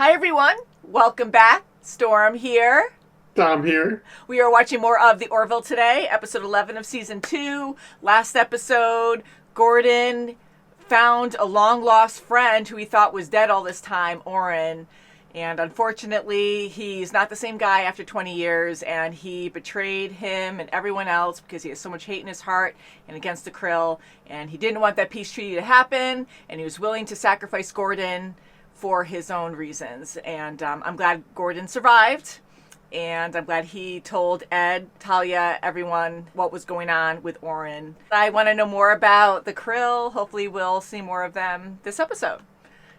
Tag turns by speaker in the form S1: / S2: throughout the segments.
S1: Hi everyone, welcome back. Storm here.
S2: Tom here.
S1: We are watching more of the Orville today, episode 11 of season 2. Last episode, Gordon found a long-lost friend who he thought was dead all this time, Orrin. And unfortunately, he's not the same guy after 20 years, and he betrayed him and everyone else because he has so much hate in his heart and against the Krill. And he didn't want that peace treaty to happen, and he was willing to sacrifice Gordon for his own reasons. And I'm glad Gordon survived. And I'm glad he told Ed, Talia, everyone what was going on with Orrin. I want to know more about the Krill. Hopefully we'll see more of them this episode.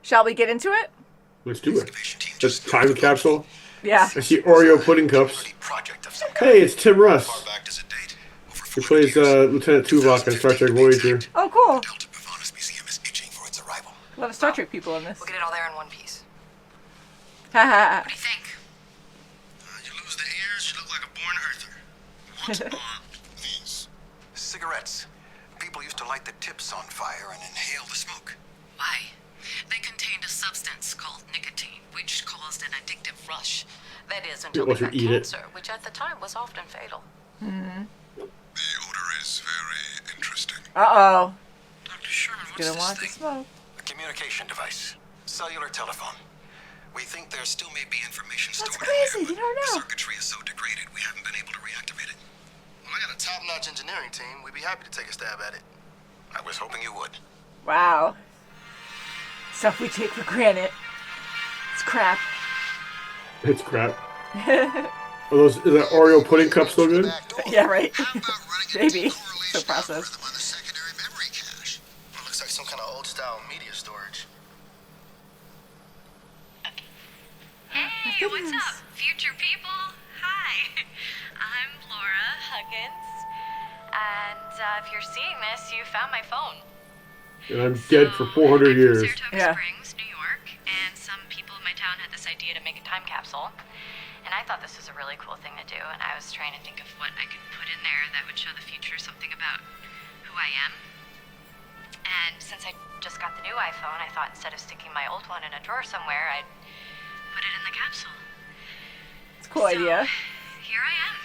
S1: Shall we get into it?
S2: Let's do it. Just time capsule.
S1: Yeah.
S2: I see Oreo pudding cups. Hey, it's Tim Russ. He plays Lieutenant Tuvok on Star Trek Voyager.
S1: Oh, cool. A lot of Star Trek people in this.
S3: We'll get it all there in one piece.
S1: Haha.
S3: What do you think?
S4: You lose the ears, you look like a born earther. What are these?
S5: Cigarettes. People used to light the tips on fire and inhale the smoke.
S3: Why? They contained a substance called nicotine, which caused an addictive rush. That is, until they got cancer, which at the time was often fatal.
S4: The odor is very interesting.
S1: Uh-oh.
S4: Dr. Sherman, what's
S1: Gonna
S4: this
S1: want to
S4: thing?
S1: smoke.
S5: A communication device. Cellular telephone. We think there still may be information
S1: That's
S5: stored
S1: crazy.
S5: in
S1: You
S5: there,
S1: don't
S5: but the
S1: know.
S5: circuitry is so degraded we haven't been able to reactivate it.
S4: Well, I got a top-notch engineering team. We'd be happy to take a stab at it.
S5: I was hoping you would.
S1: Wow. Stuff we take for granted. It's crap.
S2: It's crap. Is that Oreo pudding cup still good?
S1: Yeah, right.
S4: How about running a
S1: Maybe.
S4: correlation
S1: So processed.
S4: algorithm on the secondary memory cache? Well, looks like some kind of old-style media storage.
S3: Hey, what's up, future people? Hi, I'm Laura Huggins. And if you're seeing this, you found my phone.
S2: And I'm dead for 400 years.
S3: I'm from Saratoga
S1: Yeah.
S3: Springs, New York, and some people in my town had this idea to make a time capsule. And I thought this was a really cool thing to do, and I was trying to think of what I could put in there that would show the future something about who I am. And since I just got the new iPhone, I thought instead of sticking my old one in a drawer somewhere, I'd put it in the capsule.
S1: It's a cool idea.
S3: Here I am.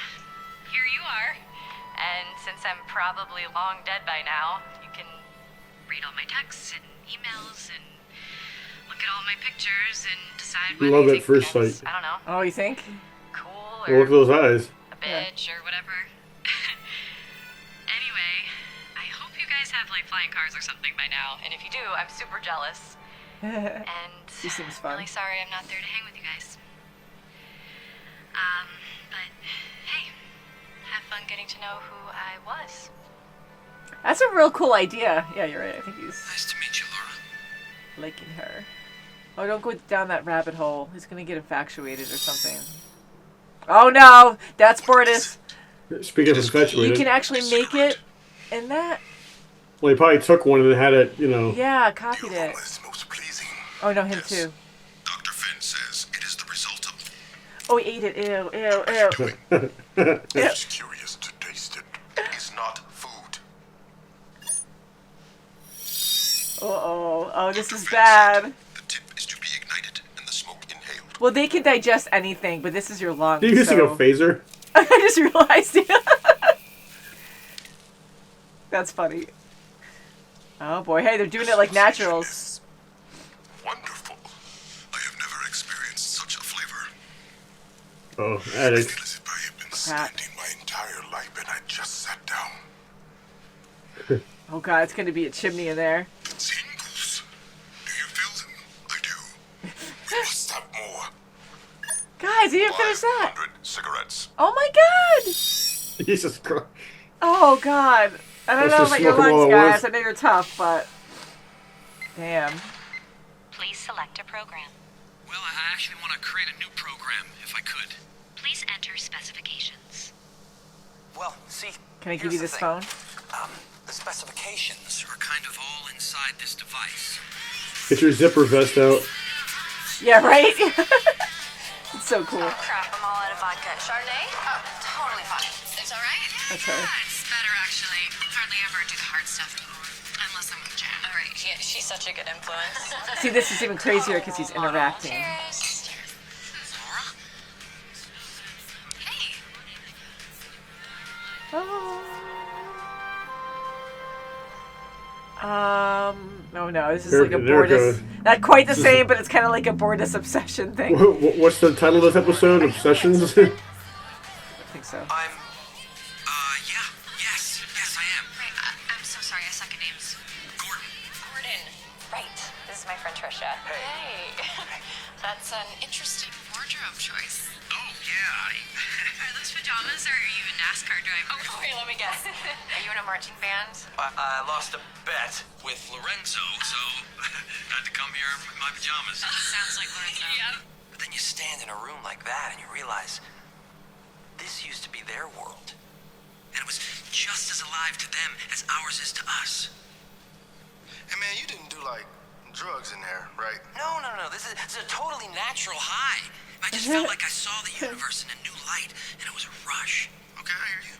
S3: Here you are. And since I'm probably long dead by now, you can read all my texts and emails and look at all my pictures and decide whether
S2: Love
S3: you
S2: at
S3: think
S2: first
S3: that's,
S2: sight.
S3: I don't know,
S1: Oh, you think?
S3: cool
S2: Oh, look at
S3: or
S2: those eyes.
S3: a bitch or whatever. Anyway, I hope you guys have like flying cars or something by now. And if you do, I'm super jealous. And
S1: She seems fun.
S3: really sorry I'm not there to hang with you guys. But hey, have fun getting to know who I was.
S1: That's a real cool idea. Yeah, you're right. I think he's
S5: Nice to meet you, Laura.
S1: liking her. Oh, don't go down that rabbit hole. He's gonna get infatuated or something. Oh no! That's Bortus.
S2: Speaking of
S1: You
S2: infatuated,
S1: can actually make it in that?
S2: well, he probably took one and had it,
S1: Yeah, copied it.
S5: Is most pleasing.
S1: Oh no, him too.
S4: Dr. Finn says it is the result of...
S1: Oh, he ate it. Ew, ew, ew.
S4: Just curious to taste it. It is not food.
S1: Oh, this is bad.
S4: The tip is to be ignited and the smoke inhaled.
S1: Well, they can digest anything, but this is your lungs.
S2: Are you using a phaser?
S1: I just realized. That's funny. Oh boy, hey, they're doing it like naturals.
S4: Wonderful. I have never experienced such a flavor.
S2: Oh, addict.
S4: Feels as if I have been
S1: Crap.
S4: standing my entire life and I just sat down.
S1: Oh god, it's gonna be a chimney in there.
S4: Tingles. Do you feel them? I do. We must have more.
S1: Guys, he didn't finish that.
S4: 500 cigarettes.
S1: Oh my god!
S2: Jesus Christ.
S1: Oh god. I don't
S2: Let's
S1: know
S2: just
S1: about your
S2: smoke 'em all
S1: lungs,
S2: at
S1: guys.
S2: once.
S1: I know you're tough, but damn.
S3: Please select a program.
S6: Well, I actually want to create a new program, if I could.
S3: Please enter specifications.
S5: Well, see,
S1: Can I give
S5: here's
S1: you
S5: the
S1: this
S5: thing.
S1: phone?
S5: The specifications.
S6: Are kind of all inside this device.
S2: Get your zipper vest out.
S1: Yeah, right? It's so cool.
S3: Crap, I'm all out of vodka. Chardonnay? Oh, totally fine. It's all right?
S1: That's her.
S3: It's better, actually. Hardly ever do the hard stuff anymore. Unless I'm with Jen. All right, yeah, she's such a good influence.
S1: See, this is even crazier because he's interacting.
S3: Cheers.
S1: Oh no, this is
S2: There-
S1: like a
S2: there it
S1: Bordis.
S2: goes.
S1: Not quite the same, but it's kind of like a Bordis obsession thing.
S2: What's the title of this episode? Obsessions?
S1: I think so.
S6: Yes, I am.
S3: Right, I'm so sorry, I suck at names.
S6: Gordon.
S3: Gordon. Right, this is my friend Trisha. Hey. That's an interesting wardrobe choice.
S6: Oh, yeah.
S3: Are those pajamas or are you a NASCAR driver? Oh, wait, let me guess. Are you in a marching band?
S5: I lost a bet.
S6: With Lorenzo, so had to come here in my pajamas.
S3: Sounds like Lorenzo. Yeah.
S5: But then you stand in a room like that and you realize this used to be their world.
S6: And it was just as alive to them as ours is to us.
S4: Hey man, you didn't do like drugs in there, right?
S5: No. This is a totally natural high.
S6: I just felt like I saw the universe in a new light, and it was a rush.
S4: Okay, I hear you.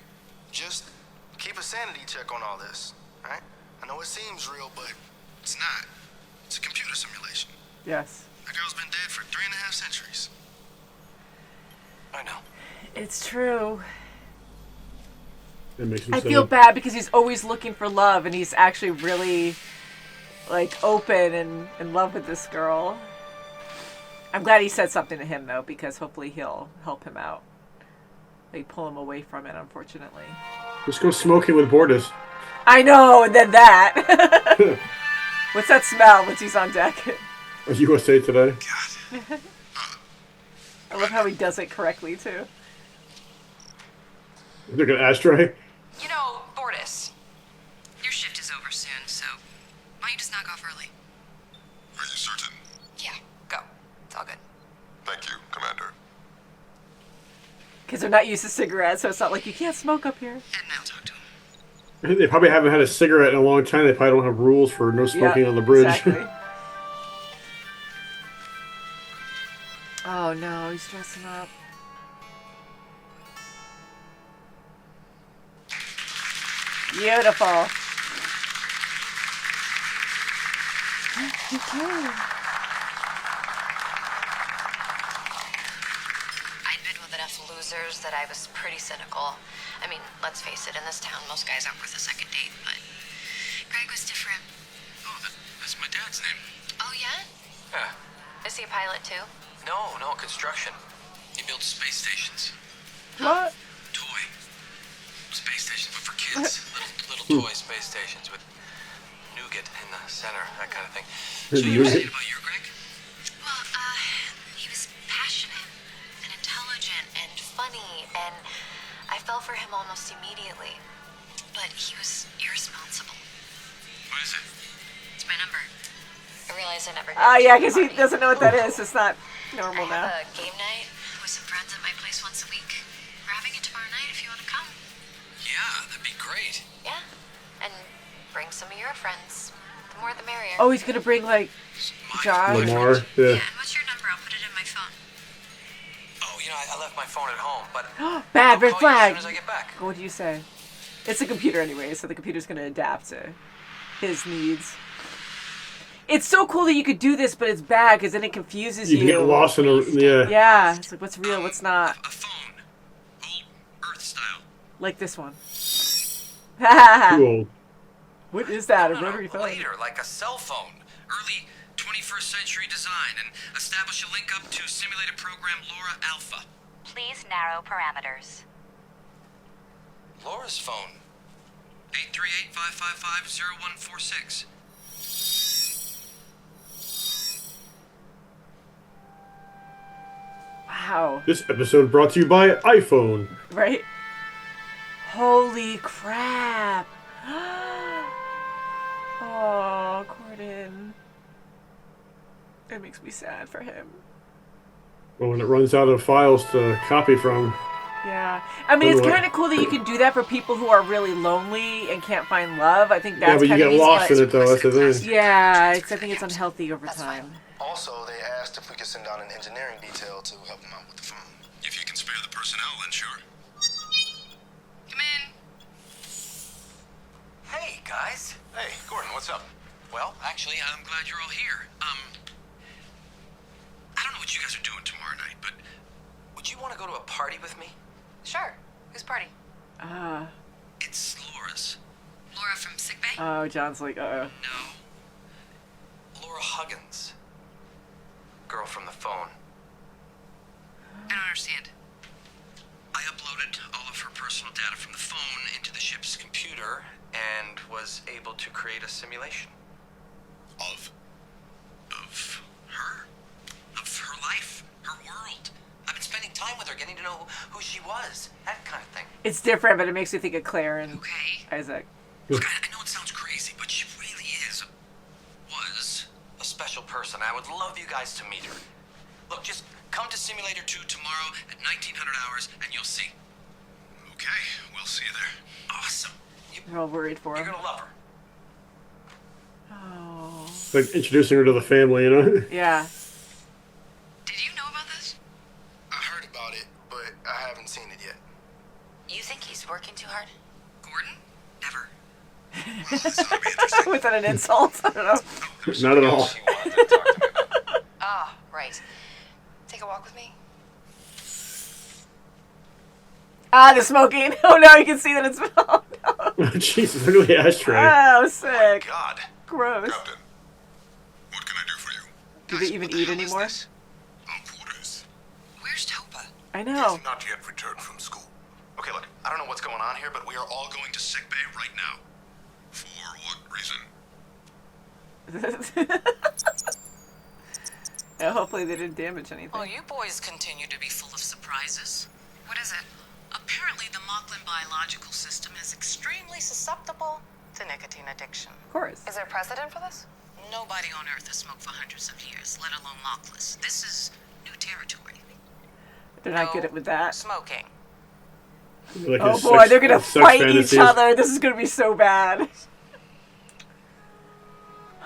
S4: Just keep a sanity check on all this, right? I know it seems real, but it's not. It's a computer simulation.
S1: Yes.
S4: That girl's been dead for 3.5 centuries.
S5: I know.
S1: It's true.
S2: That makes him
S1: I
S2: sad.
S1: feel bad because he's always looking for love, and he's actually really, like, open and in love with this girl. I'm glad he said something to him, though, because hopefully he'll help him out. They pull him away from it, unfortunately.
S2: Let's go smoking with Bordis.
S1: I know, and then that. What's that smell once he's on deck?
S2: USA Today.
S1: I love how he does it correctly, too.
S2: Look at ashtray.
S3: You know, Bordis, your shift is over soon, so why don't you just knock off early?
S4: Are you certain?
S3: Yeah, go. It's all good.
S4: Thank you, Commander.
S1: Because they're not used to cigarettes, so it's not like you can't smoke up here.
S3: And I'll talk to him.
S2: They probably haven't had a cigarette in a long time. They probably don't have rules for no smoking
S1: Yeah,
S2: on the bridge.
S1: Exactly. Oh no, he's dressing up. Beautiful.
S3: I'd been with enough losers that I was pretty cynical. I mean, let's face it, in this town, most guys aren't worth a second date, but Greg was different.
S6: Oh, that's my dad's name.
S3: Oh, yeah?
S5: Yeah.
S3: Is he a pilot, too?
S5: No, construction.
S6: He builds space stations.
S1: What?
S6: Toy. Space stations, but for kids.
S5: Little toy space stations with nougat in the center, that kind of thing.
S6: So you were saying about your Greg?
S3: Well, he was passionate and intelligent and funny, and I fell for him almost immediately. But he was irresponsible.
S6: What is it?
S3: It's my number. I realize I never did.
S1: Oh yeah, because he doesn't know what that is. It's not normal
S3: I
S1: now.
S3: have a game night with some friends at my place once a week. We're having it tomorrow night if you want to come.
S6: Yeah, that'd be great.
S3: Yeah. And bring some of your friends. The more the merrier.
S1: Oh, he's gonna bring like
S6: My
S1: Josh.
S2: Lamar.
S3: Yeah,
S2: Yeah.
S3: and what's your number? I'll put it in my phone.
S5: Oh, I left my phone at home, but
S1: Bad, red
S5: I'll call you
S1: flag.
S5: as soon as I get back.
S1: What do you say? It's a computer anyway, so the computer's gonna adapt to his needs. It's so cool that you could do this, but it's bad because then it confuses
S2: You
S1: you.
S2: can get lost in a yeah.
S1: Yeah, it's like what's real, what's not.
S6: A phone. Old Earth style.
S1: Like this one.
S2: Too old.
S1: What is that? A
S5: No,
S1: rotary phone?
S5: later, like a cell phone.
S6: Early 21st century design and establish a link up to simulated program Laura Alpha.
S3: Please narrow parameters.
S5: Laura's phone.
S6: 838-555-0146.
S1: Wow.
S2: This episode brought to you by iPhone.
S1: Right? Holy crap. Oh, Gordon. It makes me sad for him.
S2: Well, when it runs out of files to copy from.
S1: Yeah. I mean, it's
S2: Anyway.
S1: kind of cool that you can do that for people who are really lonely and can't find love. I think that's
S2: Yeah, but you
S1: kind of
S2: get
S1: easy,
S2: lost
S1: but-
S2: in it though. That's the thing.
S1: Yeah, I think it's unhealthy over
S3: That's
S1: time.
S4: Also, they asked if we could send down an engineering detail to help them out with the phone.
S6: If you can spare the personnel, then sure.
S3: Come in.
S5: Hey, guys.
S4: Hey, Gordon, what's up?
S6: Well, actually, I'm glad you're all here. I don't know what you guys are doing tomorrow night, but
S5: Would you want to go to a party with me?
S3: Sure. Whose party? Laura from sickbay?
S1: Oh, John's like,
S6: No.
S5: Laura Huggins. Girl from the phone.
S3: I don't understand.
S6: I uploaded all of her personal data from the phone into the ship's
S5: Computer and was able to create a simulation.
S6: Of her? Of her life? Her world?
S5: I've been spending time with her, getting to know who she was. That kind of thing.
S1: it's different, but it makes me think of Claire and
S6: Okay.
S1: Isaac.
S6: Look, I know it sounds crazy, but she really was
S5: A special person. I would love you guys to meet her.
S6: Look, just come to Simulator 2 tomorrow at 1900 hours and you'll see. Okay, we'll see you there. Awesome.
S1: They're all worried for
S5: You're
S1: him.
S5: gonna love her.
S1: Oh.
S2: Like introducing her to the family, you know?
S1: Yeah.
S3: Did you know about this?
S4: I heard about it, but I haven't seen it yet.
S3: You think he's working too hard?
S6: Gordon? Never. Well, this ought to be interesting.
S1: Without an insult. I don't know.
S6: There's
S2: Not at
S6: something
S2: all.
S6: else you wanted to talk to me about.
S3: Ah, right. Take a walk with me?
S1: Ah, the smoking. Oh no, you can see that it's. Oh no.
S2: Jesus, look at the ashtray.
S1: Oh, sick.
S6: God.
S1: Gross.
S6: Captain, what can I do for you?
S1: Do they even eat anymore?
S6: Our quarters.
S3: Where's Topa?
S1: I know.
S6: Not yet returned from school.
S4: Okay, look, I don't know what's going on here, but we are all going to sick bay right now.
S6: For what reason?
S1: Yeah, hopefully they didn't damage anything.
S7: Well, you boys continue to be full of surprises.
S3: What is it?
S7: Apparently, the Mocklin biological system is extremely susceptible to nicotine addiction.
S1: Of course.
S3: Is there precedent for this?
S7: Nobody on Earth has smoked for hundreds of years, let alone Mockless. This is new territory.
S1: They're not good at with that.
S7: Smoking.
S2: Like
S1: Oh
S2: his
S1: boy,
S2: sex-
S1: they're gonna
S2: sex
S1: fight
S2: fantasies.
S1: each other. This is gonna be so bad.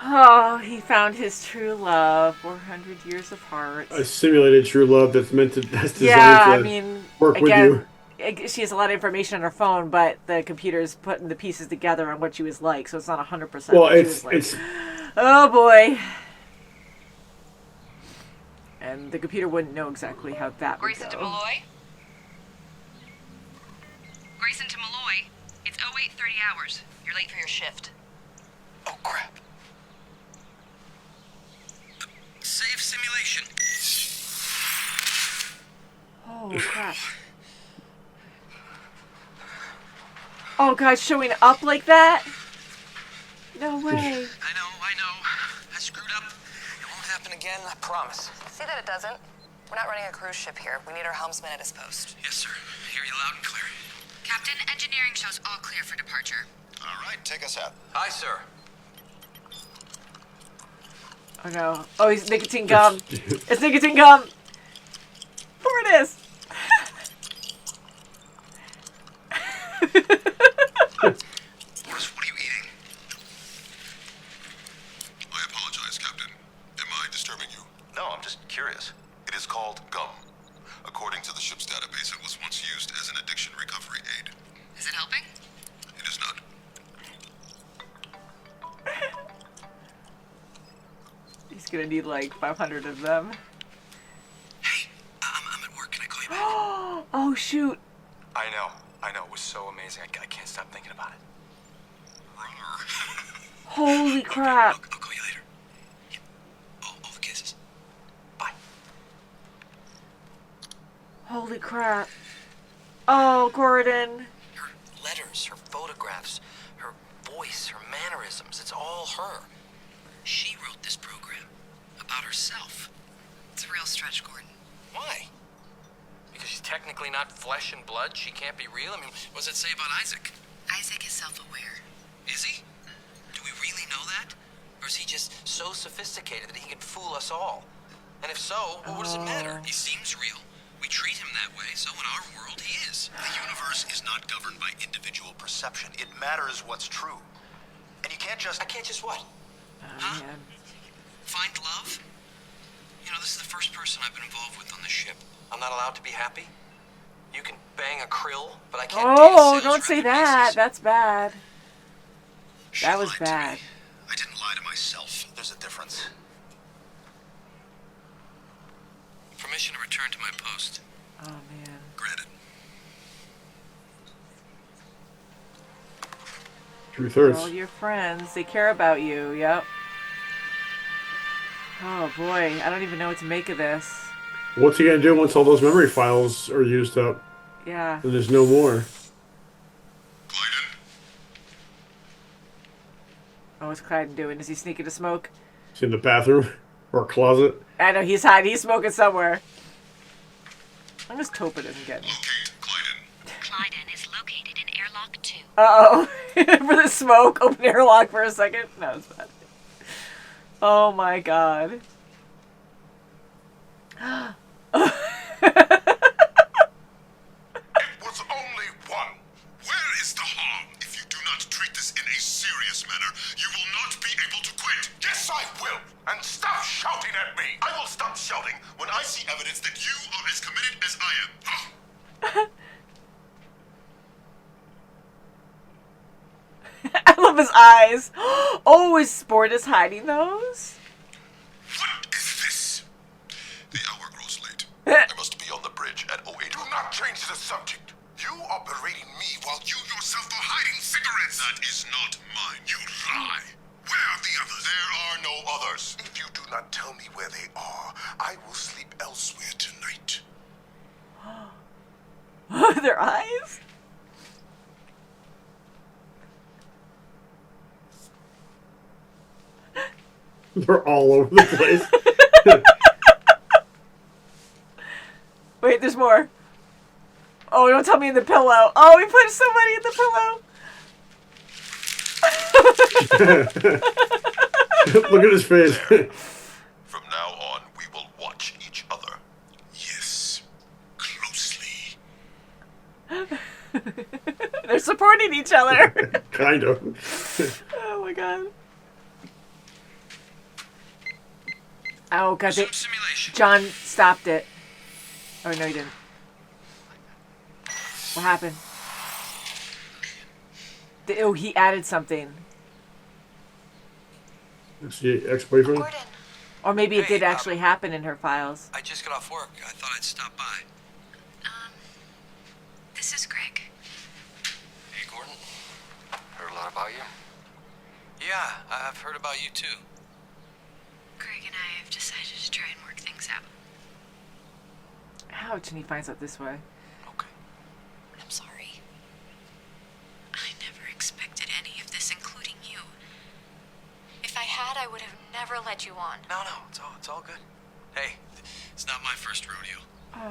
S1: Oh, he found his true love. 400 years apart.
S2: A simulated true love that's designed
S1: Yeah,
S2: to
S1: I mean,
S2: work with
S1: again,
S2: you.
S1: she has a lot of information on her phone, but the computer's putting the pieces together on what she was like, so it's not 100%.
S2: Well,
S1: what she
S2: it's
S1: was like.
S2: it's
S1: Oh boy. And the computer wouldn't know exactly how that would
S3: Grayson to
S1: go.
S3: Malloy? Grayson to Malloy. It's 08:30 hours. You're late for your shift.
S5: Oh, crap.
S6: Save simulation.
S1: Oh crap. Oh god, showing up like that? No way.
S6: I know. I screwed up. It won't happen again, I promise.
S3: See that it doesn't? We're not running a cruise ship here. We need our helmsman at his post.
S6: Yes, sir. Hear you loud and clear.
S3: Captain, engineering shows all clear for departure.
S4: All right, take us out.
S5: Hi, sir.
S1: Oh no. Oh, he's nicotine gum. It's nicotine gum. Pour it is.
S6: Morris, what are you eating? I apologize, Captain. Am I disturbing you?
S4: No, I'm just curious.
S6: It is called gum. According to the ship's database, it was once used as an addiction recovery aid.
S3: Is it helping?
S6: It is not.
S1: He's gonna need like 500 of them.
S6: Hey, I'm at work. Can I call you back?
S1: Oh shoot.
S5: I know. It was so amazing. I can't stop thinking about it.
S1: Holy crap.
S6: Look, I'll call you later. Yeah. All the kisses.
S5: Bye.
S1: Holy crap. Oh, Gordon.
S5: Her letters, her photographs, her voice, her mannerisms. It's all her.
S6: She wrote this program about herself.
S3: It's a real stretch, Gordon.
S5: Why? Because she's technically not flesh and blood? She can't be real? I mean,
S6: What does it say about Isaac?
S3: Isaac is self-aware.
S6: Is he? Do we really know that?
S5: or is he just so sophisticated that he can fool us all? And if so, well, what does it matter?
S6: He seems real. We treat him that way, so in our world, he is.
S4: The universe is not governed by individual perception. It matters what's true. And you can't just...
S5: I can't just what?
S6: Huh? Find love? You know, this is the first person I've been involved with on this ship.
S5: I'm not allowed to be happy? You can bang a krill, but I can't
S1: Oh,
S5: dance.
S1: don't say that. That's bad.
S4: She
S1: That was
S4: lied to
S1: bad.
S4: me. I didn't lie to myself. There's a difference.
S6: Permission to return to my post.
S1: Oh, man.
S6: Granted.
S2: Truth
S1: All
S2: hurts.
S1: your friends, they care about you. Yep. Oh boy, I don't even know what to make of this.
S2: What's he gonna do once all those memory files are used up?
S1: Yeah.
S2: And there's no more.
S1: Oh, what's Clyden doing? Is he sneaking to smoke?
S2: He's in the bathroom or closet.
S1: I know he's hiding. He's smoking somewhere. I guess Topa doesn't get me.
S3: Clyden is located in airlock 2.
S1: Uh-oh. For the smoke, open airlock for a second. No, it's bad. Oh my god.
S8: It was only one. Where is the harm? If you do not treat this in a serious manner, you will not be able to quit. Yes, I will. And stop shouting at me. I will stop shouting when I see evidence that you are as committed as I am.
S1: I love his eyes. Oh, is Sport is hiding those?
S8: What is this? The hour grows late. I must be on the bridge at 08. Do not change the subject. You are berating me while you yourself are hiding cigarettes. That is not mine. You lie. Where are the others? There are no others. If you do not tell me where they are, I will sleep elsewhere tonight.
S1: Their eyes?
S2: They're all over the place.
S1: Wait, there's more. Oh, don't tell me in the pillow. Oh, we put somebody in the pillow.
S2: Look at his face.
S8: From now on, we will watch each other. Yes, closely.
S1: They're supporting each other.
S2: Kind of.
S1: Oh my god. Oh god, they, John stopped it. Oh no, he didn't. What happened? Oh, he added something.
S2: It's the ex-boyfriend.
S7: Gordon.
S1: Or maybe it did actually happen in her files.
S6: I just got off work. I thought I'd stop by.
S3: This is Greg.
S5: Hey, Gordon. Heard a lot about you.
S6: Yeah, I've heard about you too.
S3: Greg and I have decided to try and work things out.
S1: Ouch, and he finds out this way.
S6: Okay.
S3: I'm sorry. I never expected any of this, including you. If I had, I would have never led you on.
S6: No, it's all good. Hey, it's not my first rodeo.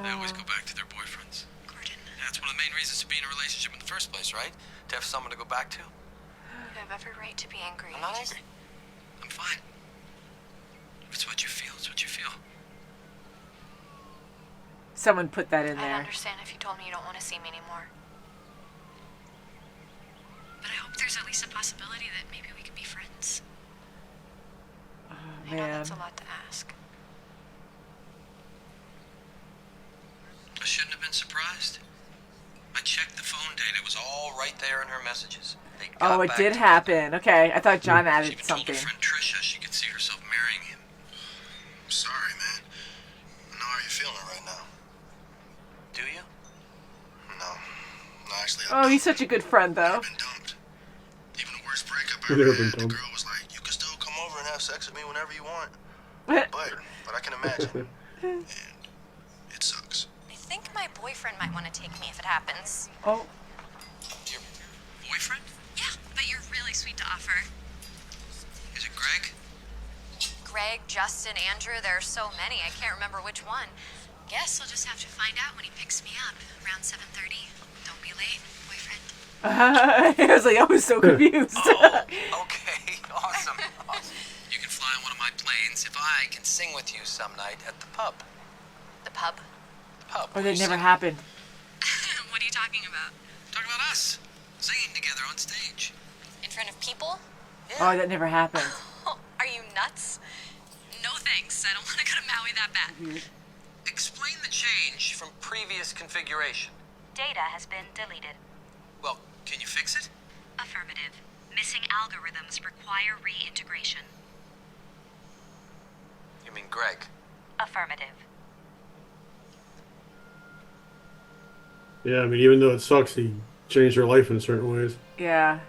S6: They always go back to their boyfriends.
S3: Gordon,
S6: That's one of the main reasons to be in a relationship in the first place, right? To have someone to go back to.
S3: you have every right to be angry.
S6: I'm not angry. I'm fine. It's what you feel. It's what you feel.
S1: Someone put that in
S3: I'd
S1: there.
S3: understand if you told me you don't want to see me anymore. But I hope there's at least a possibility that maybe we can be friends.
S1: Oh,
S3: I know
S1: man.
S3: that's a lot to ask.
S6: I shouldn't have been surprised. I checked the phone data. It was all right there in her messages. They got
S1: Oh, it
S6: back
S1: did
S6: together.
S1: happen. Okay, I thought John
S6: She
S1: added
S6: even told
S1: something.
S6: her friend Trisha she could see herself marrying him.
S4: I'm sorry, man. I know how you're feeling right now.
S6: Do you?
S4: No. No, actually,
S1: Oh, he's such a good friend, though.
S4: I've been dumped. Even the worst breakup I
S2: You've
S4: ever
S2: never been
S4: had, the
S2: dumped.
S4: girl was like, you can still come over and have sex with me whenever you want. But I can imagine. And it sucks.
S3: I think my boyfriend might want to take me if it happens.
S1: Oh,
S6: Your boyfriend?
S3: Yeah, but you're really sweet to offer.
S6: Is it Greg?
S3: Greg, Justin, Andrew, there are so many, I can't remember which one. Guess I'll just have to find out when he picks me up around 7:30. Don't be late, boyfriend.
S1: I was like, I was so confused.
S6: Oh, okay. Awesome. You can fly on one of my planes if I can sing with you some night at the pub.
S3: The pub?
S6: The pub.
S1: Or
S6: where
S1: that
S6: you
S1: never
S6: sing.
S1: happened.
S3: What are you talking about?
S6: Talk about us singing together on stage.
S3: In front of people?
S1: Oh, that never happened.
S3: Are you nuts? No thanks. I don't want to go to Maui that bad.
S6: Explain the change from previous configuration.
S3: Data has been deleted.
S6: Well, can you fix it?
S3: Affirmative. Missing algorithms require reintegration.
S6: You mean Greg?
S3: Affirmative.
S2: Yeah, I mean, even though it sucks, he changed her life in certain ways.
S1: Yeah.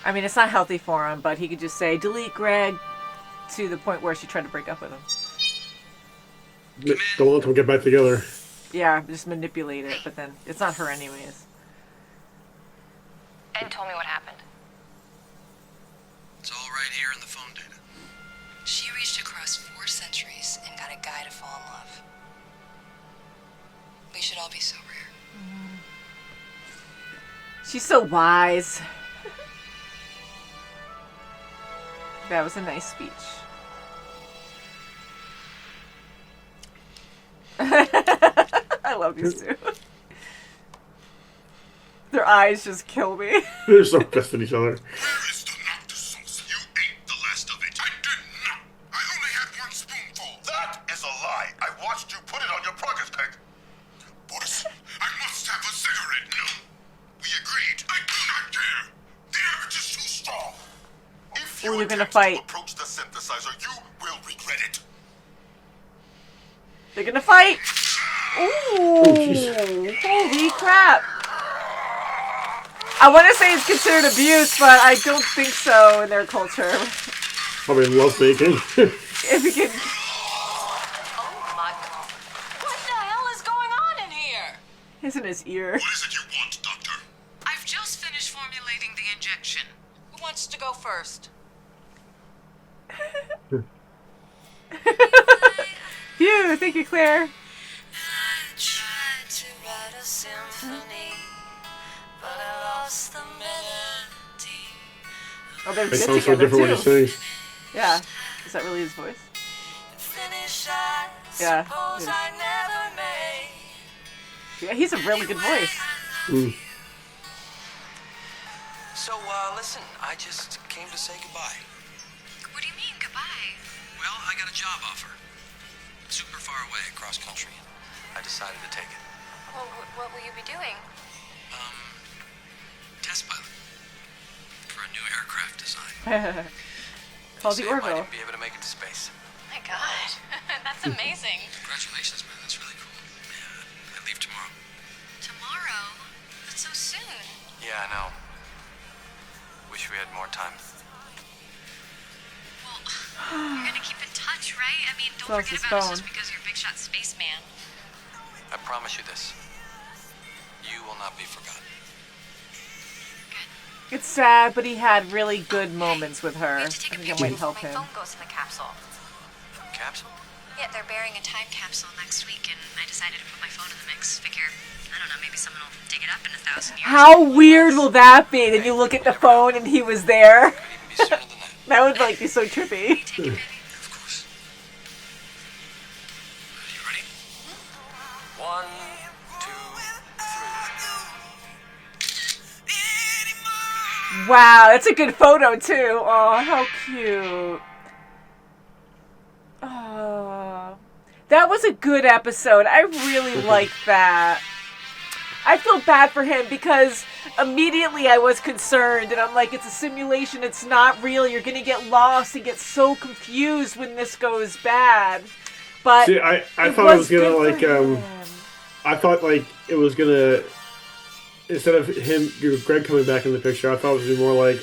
S1: I mean, it's not healthy for him, but he could just say, delete Greg, to the point where she tried to break up with him.
S2: Don't let them get back together.
S1: Yeah, just manipulate it, but then it's not her anyways.
S3: Ed told me what happened.
S6: It's all right here in the phone data.
S7: She reached across 4 centuries and got a guy to fall in love. We should all be so rare.
S1: She's so wise. That was a nice speech. I love these two. Their eyes just kill me.
S2: They're so pissed at each other.
S8: Where is the noctis sauce? You ate the last of it. I did not. I only had 1 spoonful. That is a lie. I watched you put it on your progress peg. Boris, I must have a cigarette now. We agreed. I do not care. The urge is too strong. If you
S1: You're gonna
S8: attempt
S1: fight.
S8: to approach the synthesizer, you will regret it.
S1: They're gonna fight. Ooh,
S2: jeez.
S1: holy crap. I want to say it's considered abuse, but I don't think so in their culture.
S2: Probably love baking.
S1: If you can...
S7: Oh my God. What the hell is going on in here?
S1: It's in his ear.
S8: What is it you want, Doctor?
S7: I've just finished formulating the injection. Who wants to go first?
S1: Phew, thank you, Claire.
S7: I tried to write a symphony, but I lost the melody.
S1: Oh, they're
S2: It
S1: good
S2: sounds so
S1: together,
S2: different when he
S1: too.
S2: sings.
S1: Yeah. Is that really his voice?
S7: Finish, I
S1: Yeah,
S7: suppose
S1: it is.
S7: I never made.
S1: Yeah, he's a really good voice.
S2: Mm.
S6: So, listen, I just came to say goodbye.
S3: What do you mean, goodbye?
S6: Well, I got a job offer. Super far away, across country. I decided to take it.
S3: Well, what will you be doing?
S6: Test pilot. For a new aircraft design.
S1: Called the
S6: Say I might
S1: Orville.
S6: even be able to make it to space.
S3: Oh my God, that's amazing.
S6: Congratulations, man. That's really cool. Yeah, I leave tomorrow.
S3: Tomorrow? That's so soon.
S6: Yeah, I know. Wish we had more time.
S3: Well, you're gonna keep in touch, right? I mean, don't
S1: Plus
S3: forget
S1: his
S3: about us
S1: phone.
S3: just because you're a big shot spaceman.
S6: I promise you this. You will not be forgotten.
S3: Good.
S1: It's sad, but he had really good moments with her.
S3: We
S1: I
S3: have to take a
S1: think it
S3: picture
S1: might
S3: before
S1: help
S3: my
S1: him.
S3: phone goes in the capsule.
S6: Capsule?
S3: Yeah, they're burying a time capsule next week, and I decided to put my phone in the mix. Figure, I don't know, maybe someone will dig it up in 1,000 years.
S1: How weird will that be? Then you look at the phone and he was there.
S6: Could even be sooner than that.
S1: That would like be so trippy.
S3: Take it, baby.
S6: Of course. Are you ready? 1, 2, 3.
S1: Wow, that's a good photo too. Oh, how cute. Oh, that was a good episode. I really liked that. I feel bad for him because immediately I was concerned and I'm like, it's a simulation, it's not real, you're gonna get lost and get so confused when this goes bad. But
S2: See, I thought it was gonna
S1: good
S2: like
S1: for him.
S2: I thought like it was gonna, instead of him, Greg coming back in the picture, I thought it was gonna be more like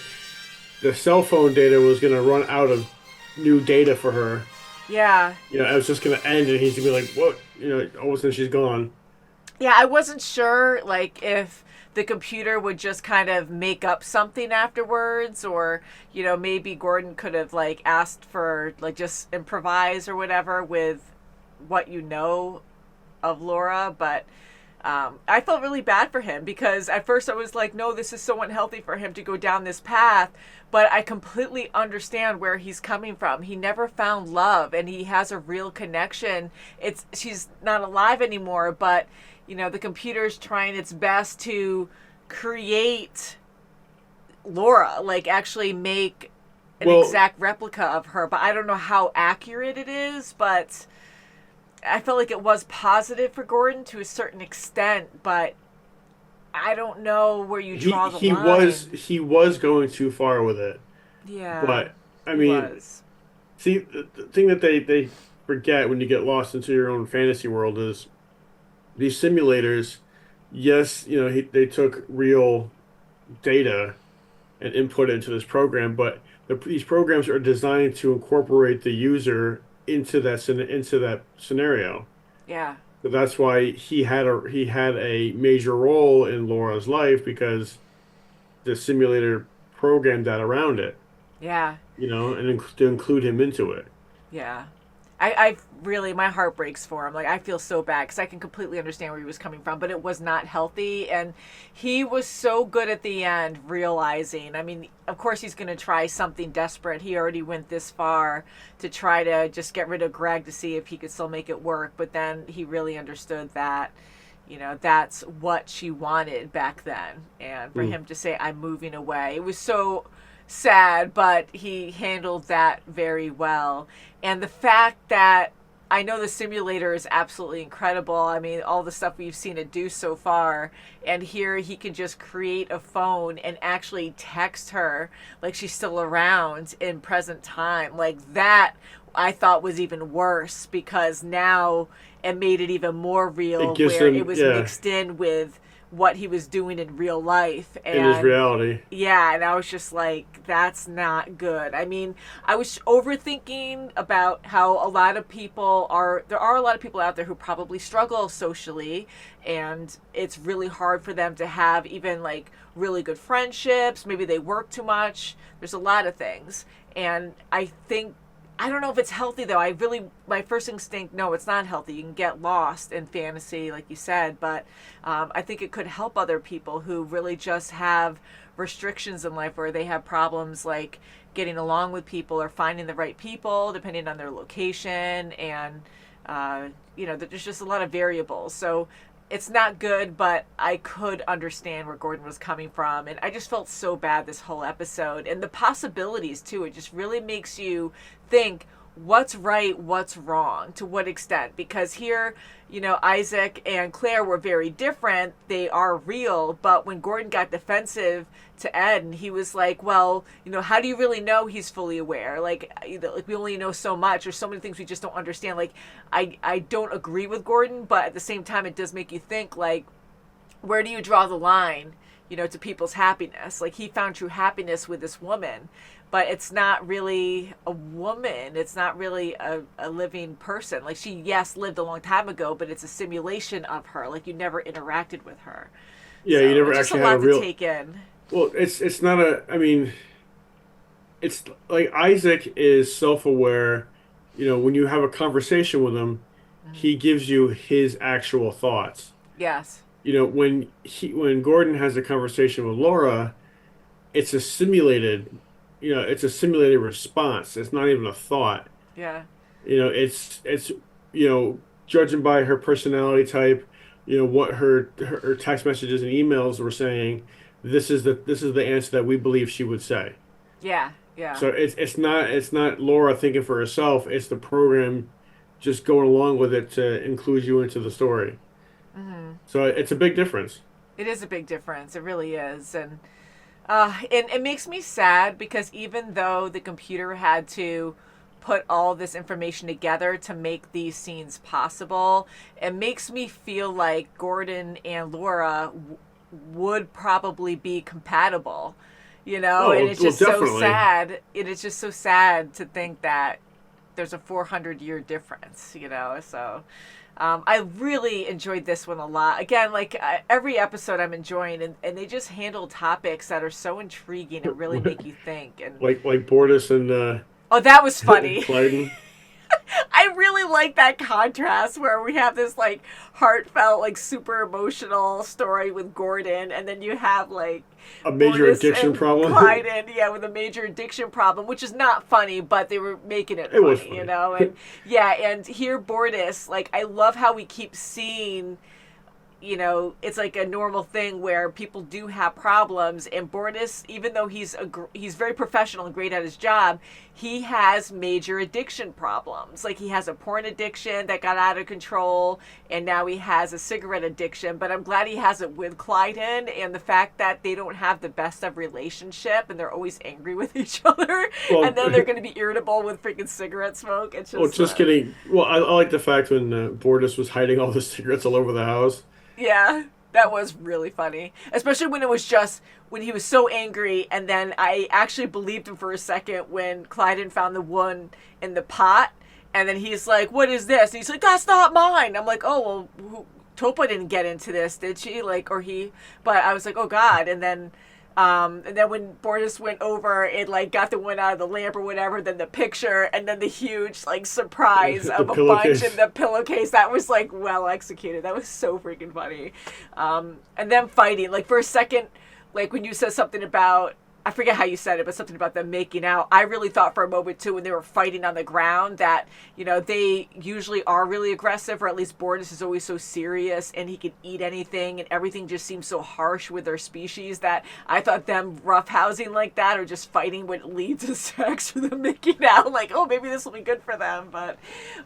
S2: the cell phone data was gonna run out of new data for her.
S1: Yeah.
S2: You know, it was just gonna end, and he's gonna be like, "What?" You know, all of a sudden she's gone.
S1: Yeah, I wasn't sure, like, if the computer would just kind of make up something afterwards, or, you know, maybe Gordon could have, like, asked for, like, just improvise or whatever with what you know of Laura, but I felt really bad for him because at first I was like, no, this is so unhealthy for him to go down this path, but I completely understand where he's coming from. He never found love, and he has a real connection. She's not alive anymore, but, you know, the computer's trying its best to create Laura, like actually make an exact replica of her, but I don't know how accurate it is, but I felt like it was positive for Gordon to a certain extent, but I don't know where you draw the line.
S2: He was going too far with it.
S1: Yeah.
S2: But I
S1: he
S2: mean,
S1: was.
S2: see, the thing that they forget when you get lost into your own fantasy world is these simulators. Yes, you know, they took real data, and input into this program, but these programs are designed to incorporate the user into that scenario.
S1: Yeah.
S2: So that's why he had a major role in Laura's life, because the simulator programmed that around it,
S1: Yeah.
S2: and to include him into it.
S1: Yeah. I really, my heart breaks for him. Like, I feel so bad because I can completely understand where he was coming from, but it was not healthy. And he was so good at the end, realizing, I mean, of course he's going to try something desperate. He already went this far to try to just get rid of Greg to see if he could still make it work. But then he really understood that, that's what she wanted back then. And for him to say, I'm moving away, it was so sad, but he handled that very well. And the fact that I know the simulator is absolutely incredible. I mean, all the stuff we've seen it do so far, and here he can just create a phone and actually text her like she's still around in present time. Like, that I thought was even worse, because now it made it even more real, where it was mixed in with what he was doing in real life and
S2: in his reality.
S1: Yeah, and I was just like, that's not good. I mean, I was overthinking about how there are a lot of people out there who probably struggle socially, and it's really hard for them to have even like really good friendships. Maybe they work too much. There's a lot of things. And I don't know if it's healthy, though. My first instinct, no, it's not healthy. You can get lost in fantasy, like you said, but I think it could help other people who really just have restrictions in life, where they have problems like getting along with people or finding the right people, depending on their location, and, there's just a lot of variables. So it's not good, but I could understand where Gordon was coming from. And I just felt so bad this whole episode. And the possibilities, too, it just really makes you think, what's right, what's wrong, to what extent? Because here, Isaac and Claire were very different. They are real. But when Gordon got defensive to Ed, and he was like, well, how do you really know he's fully aware? Like we only know so much. There's so many things we just don't understand. Like, I don't agree with Gordon, but at the same time, it does make you think, like, where do you draw the line, to people's happiness? Like, he found true happiness with this woman, but it's not really a woman. It's not really a living person. Like, she, yes, lived a long time ago, but it's a simulation of her. Like, you never interacted with her.
S2: Yeah, so you never actually had a real...
S1: to take in.
S2: Well, it's not it's like Isaac is self-aware. When you have a conversation with him, he gives you his actual thoughts.
S1: Yes.
S2: When Gordon has a conversation with Laura, it's a simulated response. It's not even a thought.
S1: Yeah.
S2: It's judging by her personality type, what her text messages and emails were saying. This is the answer that we believe she would say.
S1: Yeah, yeah.
S2: So it's not Laura thinking for herself. It's the program just going along with it to include you into the story. Mm-hmm. So it's a big difference.
S1: It is a big difference. It really is, and it makes me sad, because even though the computer had to put all this information together to make these scenes possible, it makes me feel like Gordon and Laura would probably be compatible, and it's just so sad. It is just so sad to think that there's a 400-year difference, so I really enjoyed this one a lot. Again, like every episode I'm enjoying, and they just handle topics that are so intriguing and really make you think. And
S2: like Bortus and
S1: oh, that was funny.
S2: Clyden.
S1: I really like that contrast where we have this like heartfelt, like super emotional story with Gordon, and then you have like
S2: a major addiction problem.
S1: Clyden, yeah, with a major addiction problem, which is not funny, but they were making it funny,
S2: was funny.
S1: And yeah, and here Bortus, like, I love how we keep seeing, it's like a normal thing where people do have problems, and Bortus, even though he's very professional and great at his job, he has major addiction problems. Like, he has a porn addiction that got out of control, and now he has a cigarette addiction. But I'm glad he has it with Clyden, and the fact that they don't have the best of relationship, and they're always angry with each other, and then they're going to be irritable with freaking cigarette smoke. It's just...
S2: Well, just kidding. Well, I like the fact when Bortus was hiding all the cigarettes all over the house.
S1: Yeah. That was really funny, especially when it was just when he was so angry, and then I actually believed him for a second when Clyden found the one in the pot, and then he's like, "What is this?" And he's like, "That's not mine." I'm like, "Oh well, Topa didn't get into this, did she?" Like, or he? But I was like, "Oh God!" And then when Bortus went over, it like got the one out of the lamp or whatever, then the picture, and then the huge like surprise of a bunch in the pillowcase. That was like well executed. That was so freaking funny. And them fighting, like for a second, like when you said something about, I forget how you said it, but something about them making out. I really thought for a moment too when they were fighting on the ground that, you know, they usually are really aggressive, or at least Bortus is always so serious and he can eat anything and everything just seems so harsh with their species that I thought them roughhousing like that or just fighting would lead to sex for them making out. Like, oh, maybe this will be good for them. But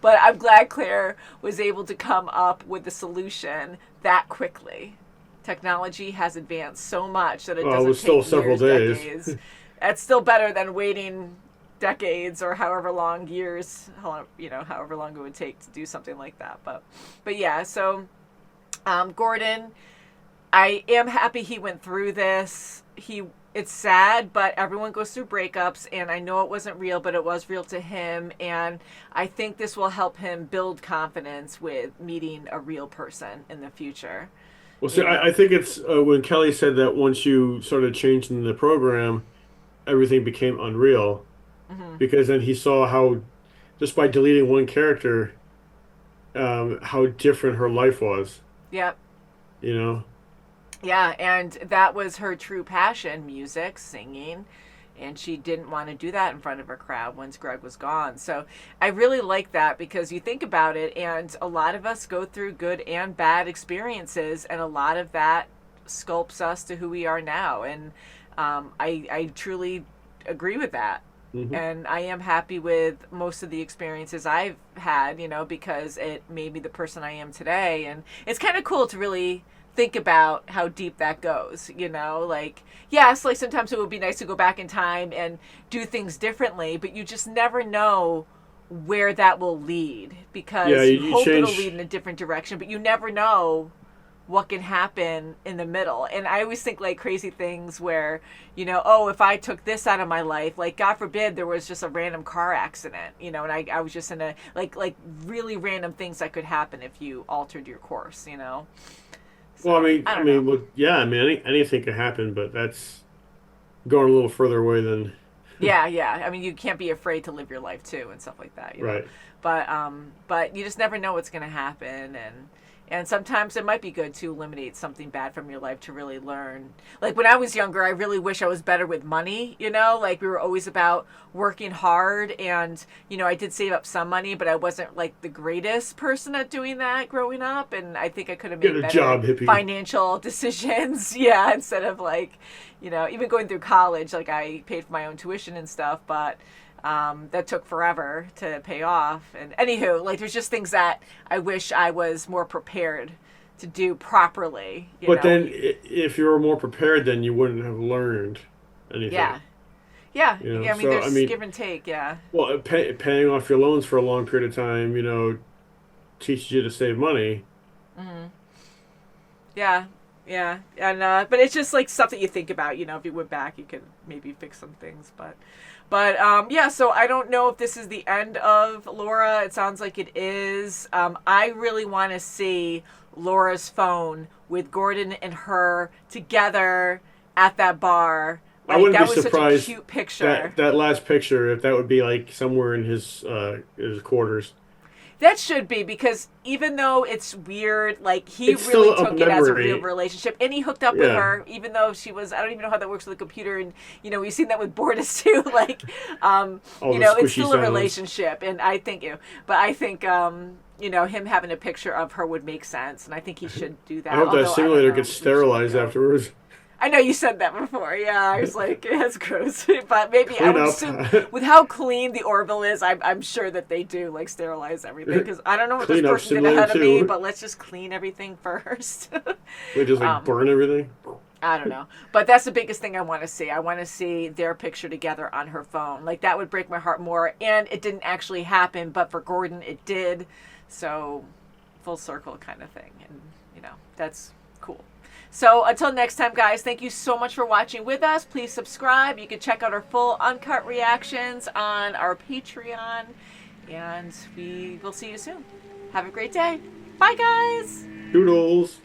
S1: I'm glad Claire was able to come up with the solution that quickly. Technology has advanced so much that it doesn't take
S2: still several days.
S1: decades. That's still better than waiting decades or however long years, you know, however long it would take to do something like that. But yeah, so Gordon, I am happy he went through this. It's sad, but everyone goes through breakups, and I know it wasn't real, but it was real to him, and I think this will help him build confidence with meeting a real person in the future.
S2: Well, see, I think it's when Kelly said that once you started changing the program, everything became unreal. Because then he saw how, just by deleting one character, how different her life was.
S1: Yep.
S2: You know?
S1: Yeah, and that was her true passion, music, singing. And she didn't want to do that in front of a crowd once Greg was gone. So I really like that because you think about it, and a lot of us go through good and bad experiences, and a lot of that sculpts us to who we are now. And I truly agree with that. And I am happy with most of the experiences I've had, you know, because it made me the person I am today. And it's kind of cool to really think about how deep that goes, you know, like, yes, like sometimes it would be nice to go back in time and do things differently, but you just never know where that will lead, because you hope it'll lead in a different direction, but you never know what can happen in the middle. And I always think like crazy things where, you know, oh, if I took this out of my life, like God forbid there was just a random car accident, you know, and I was just in a like really random things that could happen if you altered your course, you know. So,
S2: well, anything could happen, but that's going a little further away than.
S1: Yeah. I mean, you can't be afraid to live your life too and stuff like that, you know?
S2: Right.
S1: But you just never know what's going to happen, and sometimes it might be good to eliminate something bad from your life to really learn. Like when I was younger, I really wish I was better with money, you know, like we were always about working hard, and, you know, I did save up some money, but I wasn't like the greatest person at doing that growing up. And I think I could have made better financial decisions. Yeah. Instead of like, you know, even going through college, like I paid for my own tuition and stuff, but that took forever to pay off. And anywho, like there's just things that I wish I was more prepared to do properly.
S2: But then if you were more prepared, then you wouldn't have learned anything.
S1: Yeah.
S2: You know?
S1: I mean, there's give and take, yeah.
S2: Well, paying off your loans for a long period of time, you know, teaches you to save money.
S1: Yeah. And but it's just like stuff that you think about, you know, if you went back, you could maybe fix some things, but yeah, so I don't know if this is the end of Laura. It sounds like it is. I really want to see Laura's phone with Gordon and her together at that bar. Like,
S2: I wouldn't
S1: that
S2: be
S1: was
S2: surprised
S1: such a cute picture.
S2: That last picture, if that would be like somewhere in his quarters.
S1: That should be, because even though it's weird, like he
S2: it's
S1: really took it as a real relationship, and he hooked up with her, even though she was, I don't even know how that works with a computer, and you know, we've seen that with Bortus too, like, you know, it's still a relationship, and I think, you know, him having a picture of her would make sense, and I think he should do that.
S2: I hope that simulator gets sterilized afterwards.
S1: I know you said that before. Yeah, I was like, it's gross. But maybe I would assume with how clean the Orville is, I'm sure that they do like sterilize everything. Because I don't know what this person did ahead of me, but let's just clean everything first.
S2: They just like burn everything?
S1: I don't know. But that's the biggest thing I want to see. I want to see their picture together on her phone. Like that would break my heart more. And it didn't actually happen, but for Gordon it did. So full circle kind of thing. And you know, that's Cool. So until next time, guys, thank you so much for watching with us. Please subscribe. You can check out our full uncut reactions on our Patreon. And we will see you soon. Have a great day. Bye, guys.
S2: Doodles.